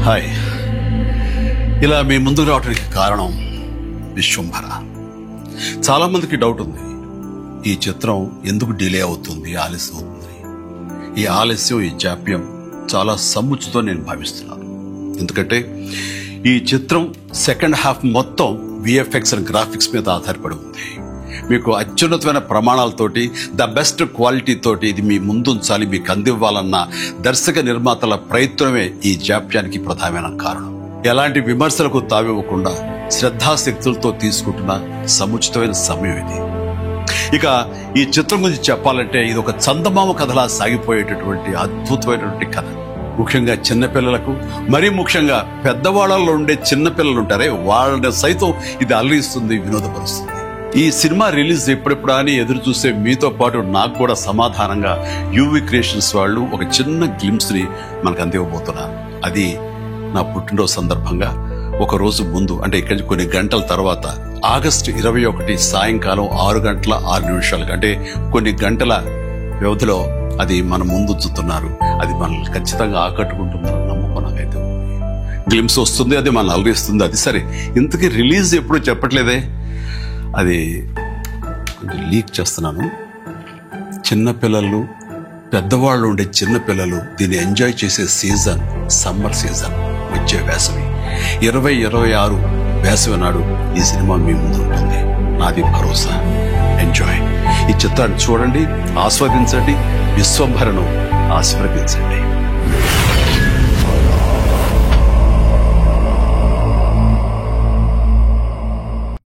Hi, ఇలా మీ ముందుకు రావడానికి కారణం విశ్వంభర. చాలా మందికి డౌట్ ఉంది, ఈ చిత్రం ఎందుకు డిలే అవుతుంది, ఆలస్యం అవుతుంది. ఈ ఆలస్యం, ఈ జాప్యం చాలా సముచితో నేను భావిస్తున్నాను. ఎందుకంటే ఈ చిత్రం సెకండ్ హాఫ్ మొత్తం విఎఫ్ఎక్స్ అండ్ గ్రాఫిక్స్ మీద ఆధారపడి ఉంది. మీకు అత్యున్నతమైన ప్రమాణాలతోటి, ద బెస్ట్ క్వాలిటీ తోటి ఇది మీ ముందుంచాలి, మీకు అందివ్వాలన్న దర్శక నిర్మాతల ప్రయత్నమే ఈ జాప్యానికి ప్రధానమైన కారణం. ఎలాంటి విమర్శలకు తావివ్వకుండా శ్రద్ధాశక్తులతో తీసుకుంటున్న సముచితమైన సమయం ఇది. ఇక ఈ చిత్రం గురించి చెప్పాలంటే ఇది ఒక చందమామ కథలా సాగిపోయేటటువంటి అద్భుతమైనటువంటి కథ. ముఖ్యంగా చిన్నపిల్లలకు, మరీ ముఖ్యంగా పెద్దవాళ్ళలో ఉండే చిన్నపిల్లలు ఉంటారే, వాళ్ళని సైతం ఇది అల్లరిస్తుంది, వినోదపరుస్తుంది. ఈ సినిమా రిలీజ్ ఎప్పుడెప్పుడా అని ఎదురు చూసే మీతో పాటు నాకు కూడా సమాధానంగా యూవి క్రియేషన్స్ వాళ్ళు ఒక చిన్న గ్లిమ్స్ ని మనకు అందివ్వబోతున్నారు. అది నా పుట్టినరోజు సందర్భంగా ఒక రోజు ముందు, అంటే ఇక్కడి కొన్ని గంటల తర్వాత ఆగస్టు 21 సాయంకాలం 6:06 అంటే కొన్ని గంటల వ్యవధిలో అది మన ముందు చూస్తున్నారు. అది మనల్ని ఖచ్చితంగా ఆకట్టుకుంటుందని నమ్మకం నాకైతే. గ్లిమ్స్ వస్తుంది, అది మనల్ని అలరిస్తుంది. అది సరే, ఇంతకీ రిలీజ్ ఎప్పుడు చెప్పట్లేదే, అది లీక్ చేస్తున్నాను. చిన్నపిల్లలు, పెద్దవాళ్ళు ఉండే చిన్నపిల్లలు దీన్ని ఎంజాయ్ చేసే సీజన్ సమ్మర్ సీజన్, వచ్చే వేసవి 2026 వేసవి నాడు ఈ సినిమా మీ ముందు ఉంటుంది. నాది భరోసా. ఎంజాయ్. ఈ చిత్రాన్ని చూడండి, ఆస్వాదించండి, విశ్వంభరను ఆశీర్వదించండి.